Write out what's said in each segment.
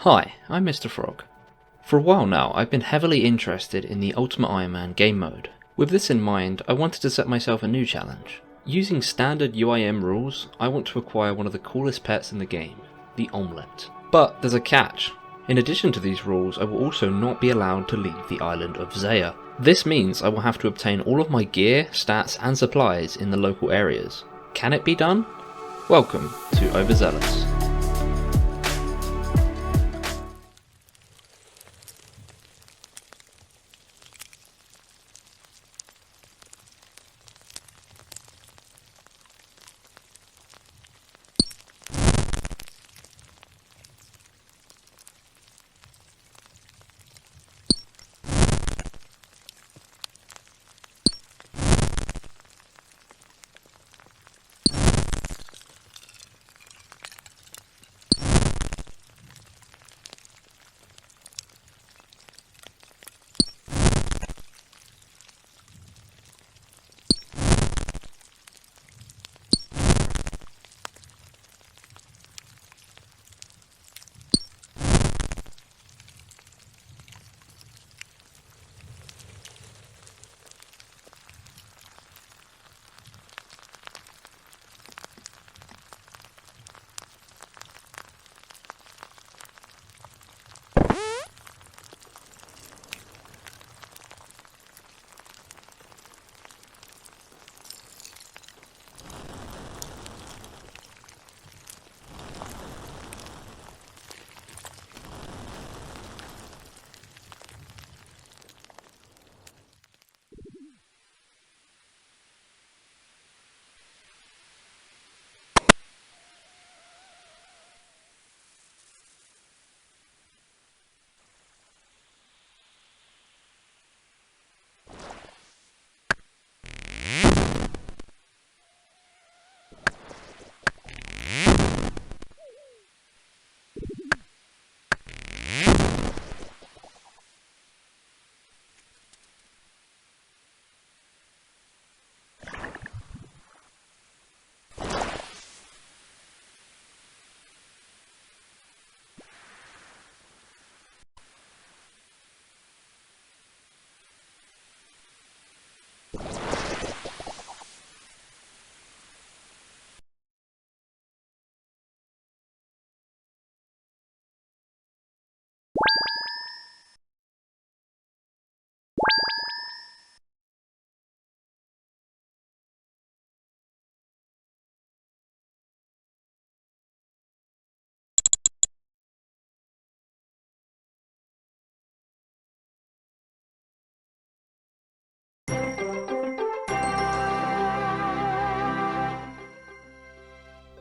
Hi, I'm Mr. Frog. For a while now, I've been heavily interested in the Ultimate Iron Man game mode. With this in mind, I wanted to set myself a new challenge. Using standard UIM rules, I want to acquire one of the coolest pets in the game, the Amulet. But there's a catch. In addition to these rules, I will also not be allowed to leave the island of Zeah. This means I will have to obtain all of my gear, stats and supplies in the local areas. Can it be done? Welcome to Overzealous.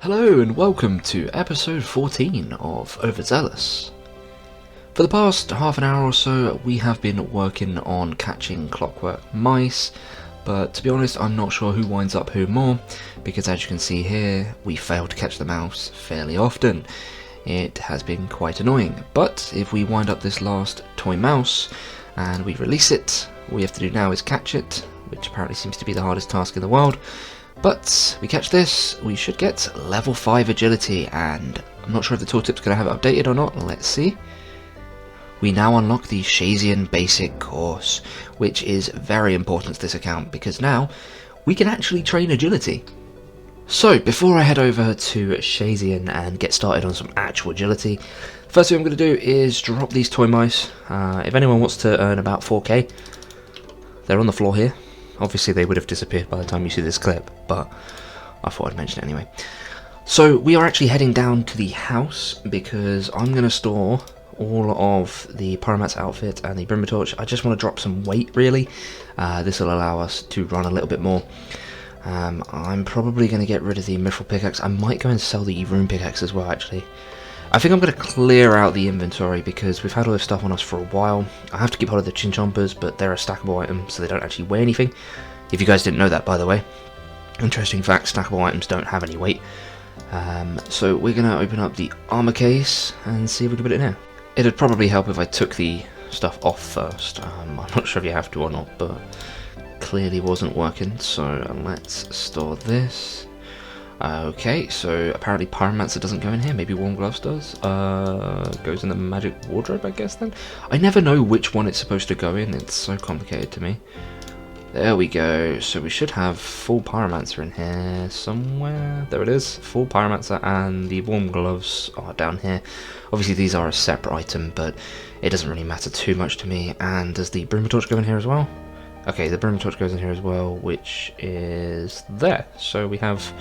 Hello and welcome to episode 14 of Overzealous. For the past half an hour or so we have been working on catching clockwork mice, but to be honest I'm not sure who winds up who more, because as you can see here we fail to catch the mouse fairly often. It has been quite annoying, but if we wind up this last toy mouse and we release it, all we have to do now is catch it, which apparently seems to be the hardest task in the world. But we catch this, we should get level 5 agility, and I'm not sure if the tooltip's going to have it updated or not. Let's see. We now unlock the Shazian basic course, which is very important to this account because now we can actually train agility. So before I head over to Shazian and get started on some actual agility, first thing I'm going to do is drop these toy mice. If anyone wants to earn about 4k, they're on the floor here. Obviously they would have disappeared by the time you see this clip, but I thought I'd mention it anyway. So we are actually heading down to the house because I'm going to store all of the Pyroman's outfit and the Brimmer Torch. I just want to drop some weight really. This will allow us to run a little bit more. I'm probably going to get rid of the Mithril Pickaxe. I might go and sell the Rune Pickaxe as well actually. I think I'm going to clear out the inventory because we've had all this stuff on us for a while. I have to keep hold of the Chinchompers, but they're a stackable item, so they don't actually weigh anything. If you guys didn't know that, by the way. Interesting fact, stackable items don't have any weight. So we're going to open up the armor case and see if we can put it in here. It'd probably help if I took the stuff off first. I'm not sure if you have to or not, but clearly wasn't working. So let's store this. Okay, so apparently Pyromancer doesn't go in here, maybe Warm Gloves does. Goes in the Magic Wardrobe, I guess then? I never know which one it's supposed to go in, it's so complicated to me. There we go, so we should have full Pyromancer in here somewhere. There it is, full Pyromancer, and the Warm Gloves are down here. Obviously these are a separate item, but it doesn't really matter too much to me. And does the Broomer Torch go in here as well? Okay, the Broomer Torch goes in here as well, which is there. So we have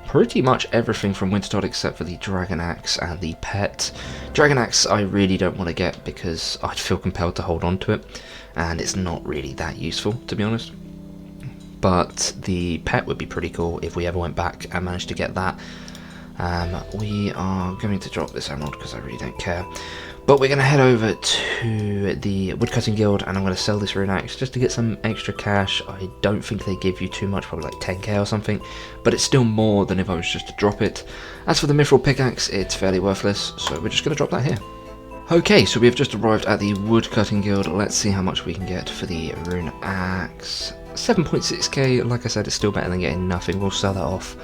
pretty much everything from Wintertod except for the Dragon Axe and the pet. Dragon Axe I really don't want to get because I'd feel compelled to hold on to it, and it's not really that useful, to be honest. But the pet would be pretty cool if we ever went back and managed to get that. We are going to drop this emerald because I really don't care. But we're going to head over to the Woodcutting Guild, and I'm going to sell this Rune Axe just to get some extra cash. I don't think they give you too much, probably like 10k or something, but it's still more than if I was just to drop it. As for the Mithril Pickaxe, it's fairly worthless, so we're just going to drop that here. Okay, so we have just arrived at the Woodcutting Guild. Let's see how much we can get for the Rune Axe. 7.6k, like I said, it's still better than getting nothing. We'll sell that off,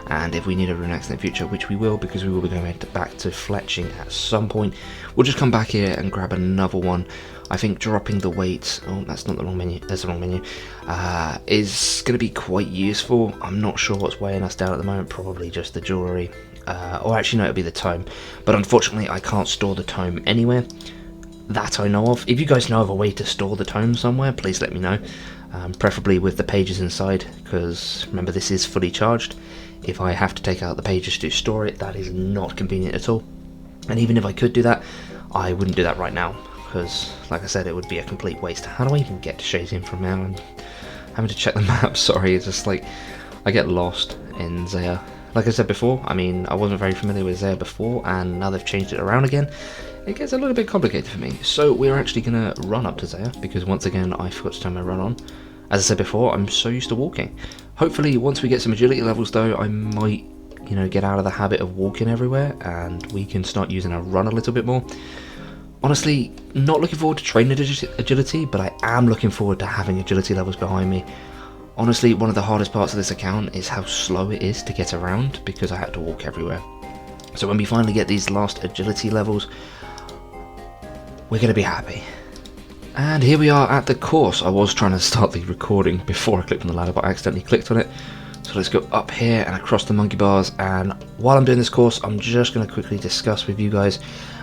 and if we need a Rune Axe in the future, which we will, because we will be going back to fletching at some point, we'll just come back here and grab another one. I think dropping the weight, oh that's not the wrong menu, that's the wrong menu, is going to be quite useful. I'm not sure what's weighing us down at the moment, probably just the jewellery, or actually no, it'll be the tome, but unfortunately I can't store the tome anywhere that I know of. If you guys know of a way to store the tome somewhere, please let me know. Preferably with the pages inside, because remember this is fully charged. If I have to take out the pages to store it, that is not convenient at all. And even if I could do that, I wouldn't do that right now, because like I said, it would be a complete waste. How do I even get to Shazin from now? I'm having to check the map, sorry, it's just like I get lost in Zeah. Like I said before, I mean, I wasn't very familiar with Zeah before, and now they've changed it around again. It gets a little bit complicated for me. So we're actually going to run up to Zeah, because once again I forgot to turn my run on. As I said before, I'm so used to walking. Hopefully once we get some agility levels though, I might, you know, get out of the habit of walking everywhere, and we can start using our run a little bit more. Honestly, not looking forward to training agility, but I am looking forward to having agility levels behind me. Honestly, one of the hardest parts of this account is how slow it is to get around, because I had to walk everywhere. So when we finally get these last agility levels, we're going to be happy. And here we are at the course. I was trying to start the recording before I clicked on the ladder, but I accidentally clicked on it. So let's go up here and across the monkey bars, and while I'm doing this course, I'm just going to quickly discuss with you guys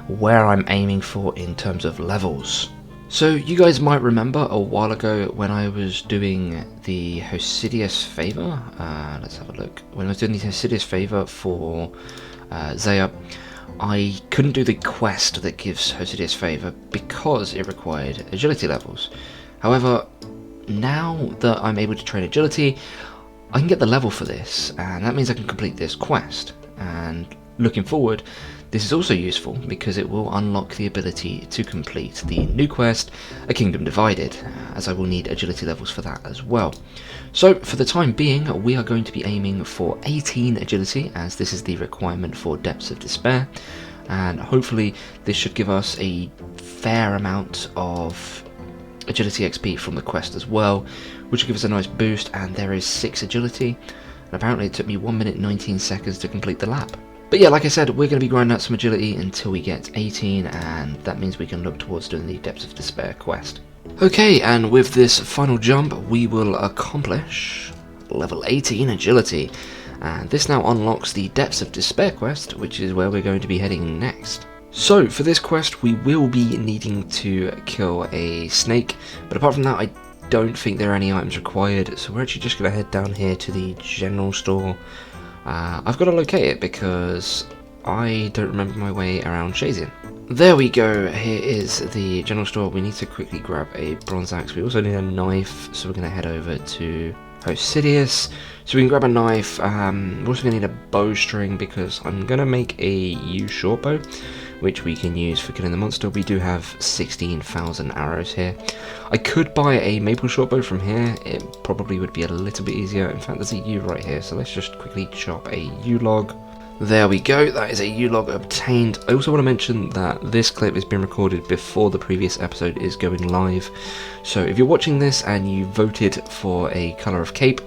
where I'm aiming for in terms of levels. So you guys might remember a while ago when I was doing the Hosidius Favor, let's have a look, when I was doing the Hosidius Favor for Zeah, I couldn't do the quest that gives Hosidius Favor because it required agility levels. However, now that I'm able to train agility, I can get the level for this, and that means I can complete this quest. And looking forward, this is also useful because it will unlock the ability to complete the new quest, A Kingdom Divided, as I will need agility levels for that as well. So for the time being, we are going to be aiming for 18 agility, as this is the requirement for Depths of Despair, and hopefully this should give us a fair amount of agility XP from the quest as well, which will give us a nice boost. And there is 6 agility, and apparently it took me 1 minute 19 seconds to complete the lap. But yeah, like I said, we're going to be grinding out some agility until we get 18, and that means we can look towards doing the Depths of Despair quest. Okay, and with this final jump, we will accomplish level 18 agility, and this now unlocks the Depths of Despair quest, which is where we're going to be heading next. So for this quest, we will be needing to kill a snake, but apart from that, I don't think there are any items required, so we're actually just going to head down here to the general store. I've got to locate it because I don't remember my way around Shazin. There we go, here is the general store. We need to quickly grab a bronze axe. We also need a knife, so we're going to head over to Hosidius, so we can grab a knife. We're also going to need a bowstring because I'm going to make a U short bow, which we can use for killing the monster. We do have 16,000 arrows here. I could buy a maple short bow from here. It probably would be a little bit easier. In fact, there's a U right here, so let's just quickly chop a U log. There we go, that is a U log obtained. I also want to mention that this clip is being recorded before the previous episode is going live. So if you're watching this and you voted for a colour of cape,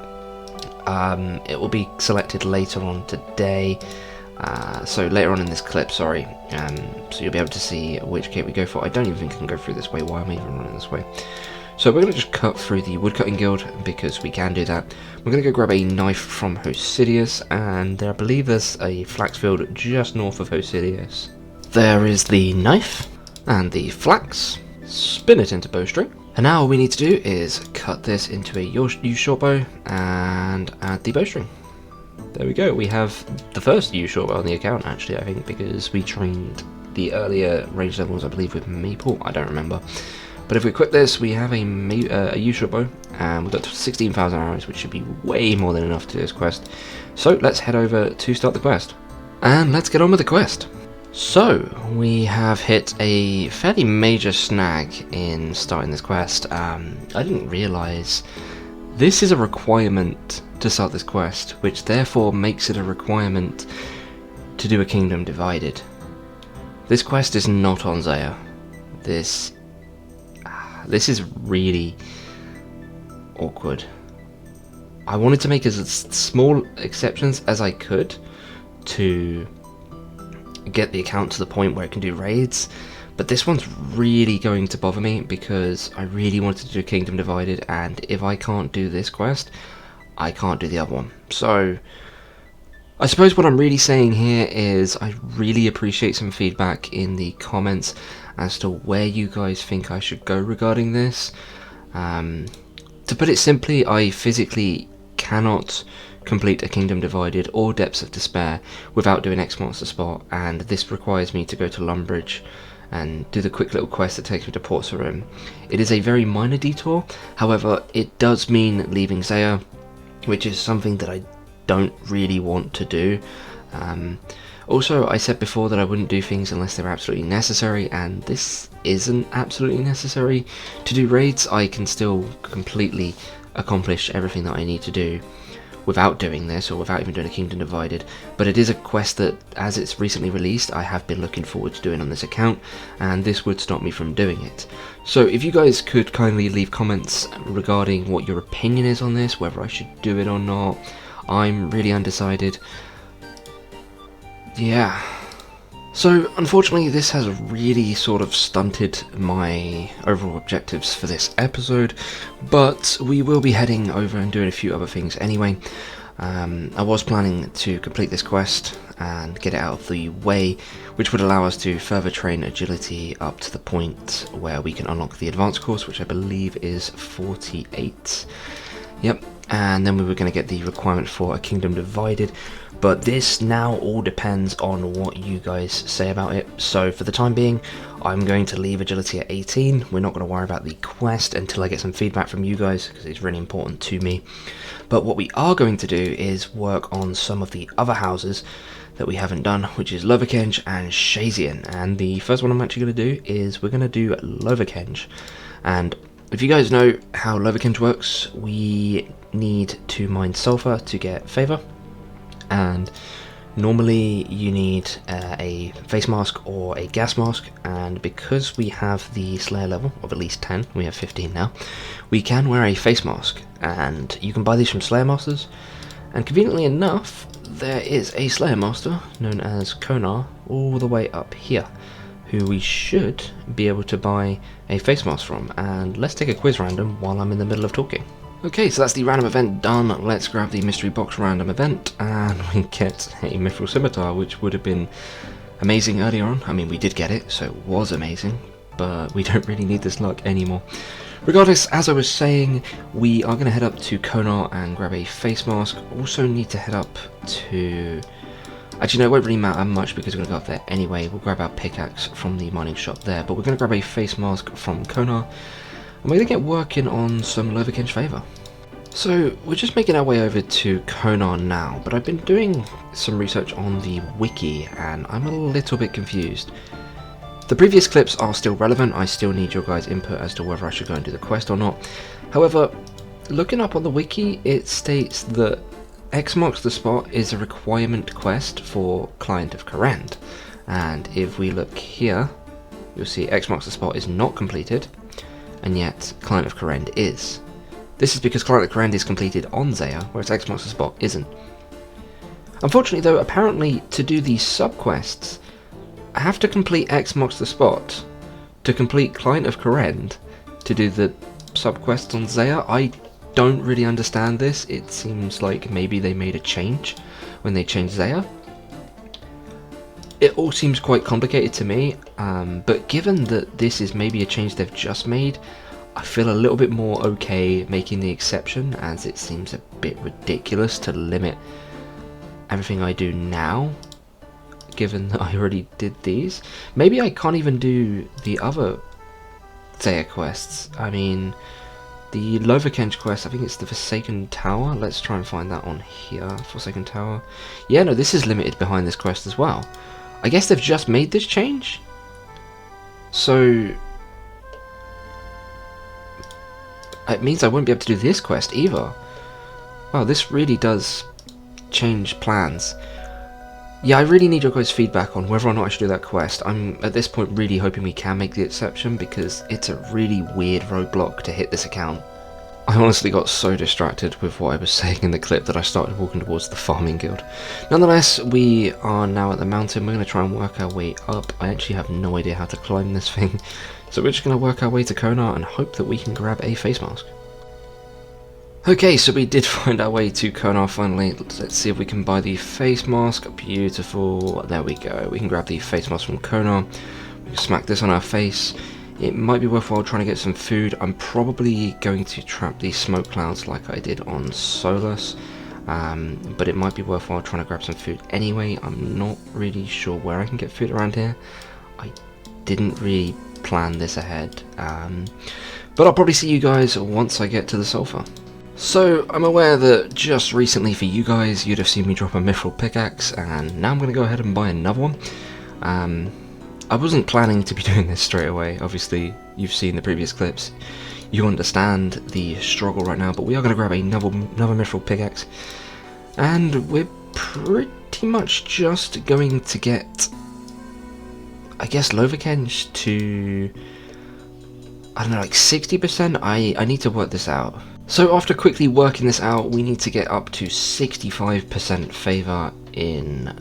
It will be selected later on today. So later on in this clip, sorry. So you'll be able to see which kit we go for. I don't even think I can go through this way. Why am I even running this way? So we're going to just cut through the Woodcutting Guild, because we can do that. We're going to go grab a knife from Hosidius, and I believe there's a flax field just north of Hosidius. There is the knife, and the flax. Spin it into bowstring. And now all we need to do is cut this into a U short bow, and add the bowstring. There we go, we have the first U short bow on the account, actually, I think, because we trained the earlier range levels, I believe, with Maple. I don't remember. But if we equip this, we have a U short bow, and we've got 16,000 arrows, which should be way more than enough to do this quest. So let's head over to start the quest. And let's get on with the quest. So, we have hit a fairly major snag in starting this quest. I didn't realise this is a requirement to start this quest, which therefore makes it a requirement to do a Kingdom Divided. This quest is not on Zeah. This is really awkward. I wanted to make as small exceptions as I could to get the account to the point where it can do raids, but this one's really going to bother me because I really wanted to do Kingdom Divided, and if I can't do this quest, I can't do the other one. So I suppose what I'm really saying here is I really appreciate some feedback in the comments as to where you guys think I should go regarding this. To put it simply, I physically cannot complete a Kingdom Divided or Depths of Despair without doing X marks the spot, and this requires me to go to Lumbridge and do the quick little quest that takes me to Port Sarim. It is a very minor detour, however it does mean leaving Zeah, which is something that I don't really want to do. Also, I said before that I wouldn't do things unless they were absolutely necessary, and this isn't absolutely necessary to do raids. I can still completely accomplish everything that I need to do without doing this, or without even doing a Kingdom Divided, but it is a quest that, as it's recently released, I have been looking forward to doing on this account, and this would stop me from doing it. So if you guys could kindly leave comments regarding what your opinion is on this, whether I should do it or not. I'm really undecided. Yeah. So unfortunately this has really sort of stunted my overall objectives for this episode, but we will be heading over and doing a few other things anyway. I was planning to complete this quest and get it out of the way, which would allow us to further train agility up to the point where we can unlock the advanced course, which I believe is 48. Yep, and then we were going to get the requirement for a Kingdom Divided, but this now all depends on what you guys say about it. So for the time being, I'm going to leave agility at 18. We're not going to worry about the quest until I get some feedback from you guys, because it's really important to me. But what we are going to do is work on some of the other houses that we haven't done, which is Lovakenge and Shazian. And the first one I'm actually going to do is we're going to do Lovakenge. And if you guys know how Lovakenge works, we need to mine sulfur to get favour, and normally you need a face mask or a gas mask, and because we have the Slayer level of at least 10, we have 15 now, we can wear a face mask, and you can buy these from Slayer Masters, and conveniently enough there is a Slayer Master known as Konar all the way up here, who we should be able to buy a face mask from. And let's take a quiz random while I'm in the middle of talking. Okay, so that's the random event done. Let's grab the mystery box random event and we get a Mithril Scimitar, which would have been amazing earlier on. I mean, we did get it, so it was amazing, but we don't really need this luck anymore. Regardless, as I was saying, we are going to head up to Konar and grab a face mask. Also need to head up to... Actually, no, it won't really matter much because we're going to go up there anyway. We'll grab our pickaxe from the mining shop there, but we're going to grab a face mask from Konar, and we're going to get working on some Lovakenge favour. So, we're just making our way over to Konar now, but I've been doing some research on the wiki, and I'm a little bit confused. The previous clips are still relevant. I still need your guys' input as to whether I should go and do the quest or not. However, looking up on the wiki, it states that X marks the spot is a requirement quest for Client of Khorend, and if we look here, you'll see X marks the spot is not completed, and yet Client of Khorend is. This is because Client of Command is completed on Zeah, whereas X marks the spot isn't. Unfortunately though, apparently to do these sub-quests, I have to complete X marks the spot to complete Client of Command to do the sub-quests on Zeah. I don't really understand this. It seems like maybe they made a change when they changed Zeah. It all seems quite complicated to me, but given that this is maybe a change they've just made, I feel a little bit more okay making the exception, as it seems a bit ridiculous to limit everything I do now, given that I already did these. Maybe I can't even do the other Zeah quests. I mean, the Loverkench quest, I think it's the Forsaken Tower. Let's try and find that on here. Forsaken Tower. Yeah, no, this is limited behind this quest as well. I guess they've just made this change? So it means I won't be able to do this quest either. Wow, this really does change plans. Yeah, I really need your guys' feedback on whether or not I should do that quest. I'm at this point really hoping we can make the exception, because it's a really weird roadblock to hit this account. I honestly got so distracted with what I was saying in the clip that I started walking towards the farming guild. Nonetheless, we are now at the mountain. We're going to try and work our way up. I actually have no idea how to climb this thing, so we're just going to work our way to Konar and hope that we can grab a face mask. Okay, so we did find our way to Konar finally. Let's see if we can buy the face mask. Beautiful. There we go. We can grab the face mask from Konar. We can smack this on our face. It might be worthwhile trying to get some food. I'm probably going to trap these smoke clouds like I did on Solus, but it might be worthwhile trying to grab some food anyway. I'm not really sure where I can get food around here. I didn't really plan this ahead, but I'll probably see you guys once I get to the sulfur. So I'm aware that just recently for you guys you'd have seen me drop a mithril pickaxe, and now I'm going to go ahead and buy another one. I wasn't planning to be doing this straight away. Obviously, you've seen the previous clips. You understand the struggle right now, but we are going to grab another mithril pickaxe. And we're pretty much just going to get, I guess, Loverkench to, I don't know, like 60%? I need to work this out. So after quickly working this out, we need to get up to 65% favour in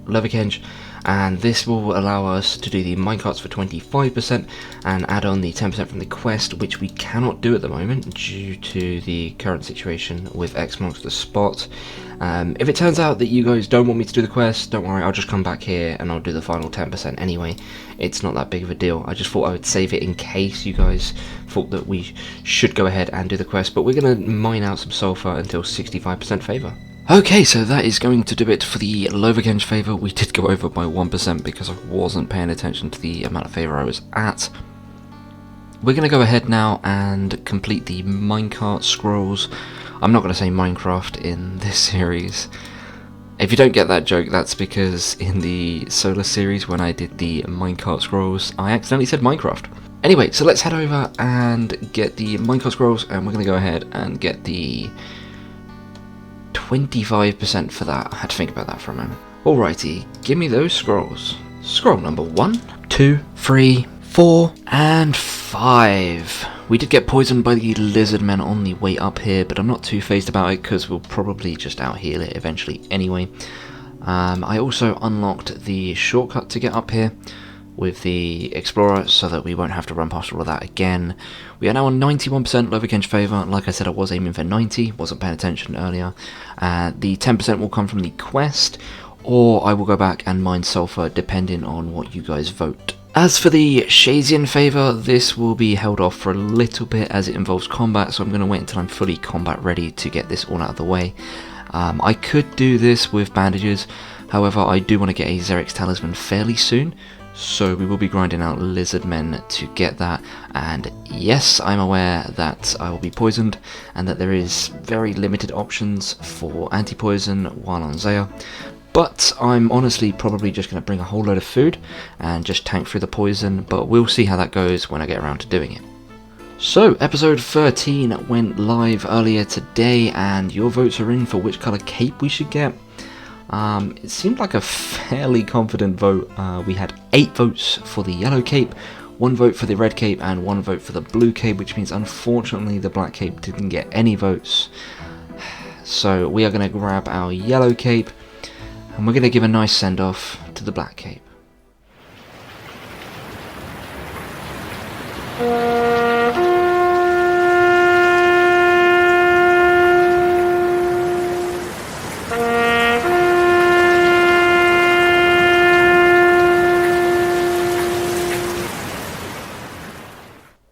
Loverkench, and this will allow us to do the minecarts for 25% and add on the 10% from the quest, which we cannot do at the moment due to the current situation with X marks the spot. If it turns out that you guys don't want me to do the quest, don't worry, I'll just come back here and I'll do the final 10% anyway. It's not that big of a deal. I just thought I would save it in case you guys thought that we should go ahead and do the quest, but we're going to mine out some sulfur until 65% favour. Okay, so that is going to do it for the Loverkench favour. We did go over by 1% because I wasn't paying attention to the amount of favour I was at. We're going to go ahead now and complete the minecart scrolls. I'm not going to say Minecraft in this series. If you don't get that joke, that's because in the Solar series when I did the minecart scrolls, I accidentally said Minecraft. Anyway, so let's head over and get the minecart scrolls, and we're going to go ahead and get the 25% for that. I had to think about that for a moment. Alrighty, give me those scrolls. Scroll number 1, 2, 3, 4, and 5. We did get poisoned by the lizard men on the way up here, but I'm not too phased about it because we'll probably just out heal it eventually anyway. I also unlocked the shortcut to get up here with the Explorer so that we won't have to run past all of that again. We are now on 91% Loverkench favour. Like I said, I was aiming for 90, wasn't paying attention earlier. The 10% will come from the quest, or I will go back and mine sulfur depending on what you guys vote. As for the Shazian favour, this will be held off for a little bit as it involves combat, so I'm going to wait until I'm fully combat ready to get this all out of the way. I could do this with bandages, however I do want to get a Xerix talisman fairly soon, so we will be grinding out lizard men to get that. And yes, I'm aware that I will be poisoned and that there is very limited options for anti-poison while on Zeah, but I'm honestly probably just going to bring a whole load of food and just tank through the poison, but we'll see how that goes when I get around to doing it. So, episode 13 went live earlier today, and your votes are in for which colour cape we should get. It seemed like a fairly confident vote. We had 8 votes for the yellow cape, 1 vote for the red cape and 1 vote for the blue cape, which means unfortunately the black cape didn't get any votes. So we are going to grab our yellow cape and we're going to give a nice send off to the black cape.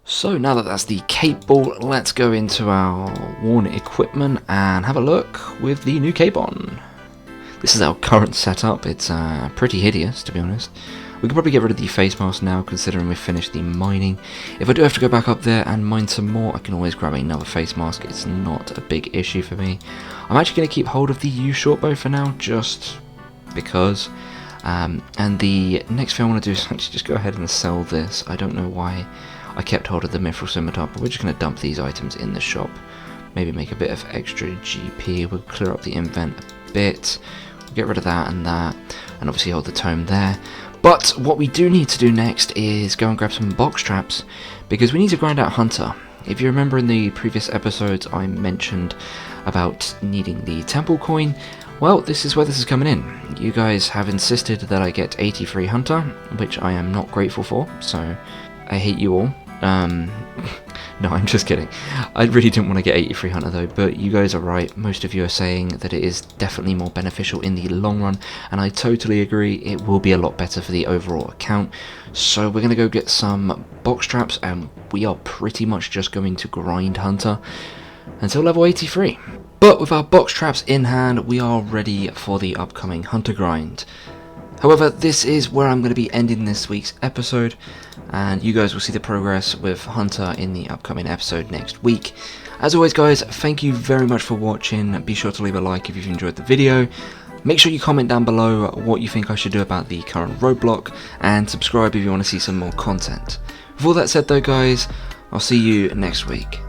So now that that's the cape ball, let's go into our worn equipment and have a look with the new cape on. This is our current setup. It's pretty hideous, to be honest. We could probably get rid of the face mask now, considering we've finished the mining. If I do have to go back up there and mine some more, I can always grab another face mask. It's not a big issue for me. I'm actually going to keep hold of the U shortbow for now, just because. And the next thing I want to do is actually just go ahead and sell this. I don't know why I kept hold of the mithril scimitar, but we're just going to dump these items in the shop. Maybe make a bit of extra GP. We'll clear up the invent a bit. We'll get rid of that, and obviously hold the tome there. But what we do need to do next is go and grab some box traps, because we need to grind out Hunter. If you remember in the previous episodes I mentioned about needing the temple coin, well, this is where this is coming in. You guys have insisted that I get 83 Hunter, which I am not grateful for, so I hate you all. No, I'm just kidding. I really didn't want to get 83 Hunter though, but you guys are right. Most of you are saying that it is definitely more beneficial in the long run, and I totally agree. It will be a lot better for the overall account. So we're going to go get some box traps, and we are pretty much just going to grind Hunter until level 83. But with our box traps in hand, we are ready for the upcoming Hunter grind. However, this is where I'm going to be ending this week's episode, and you guys will see the progress with Hunter in the upcoming episode next week. As always guys, thank you very much for watching. Be sure to leave a like if you've enjoyed the video. Make sure you comment down below what you think I should do about the current roadblock, and subscribe if you want to see some more content. With all that said though guys, I'll see you next week.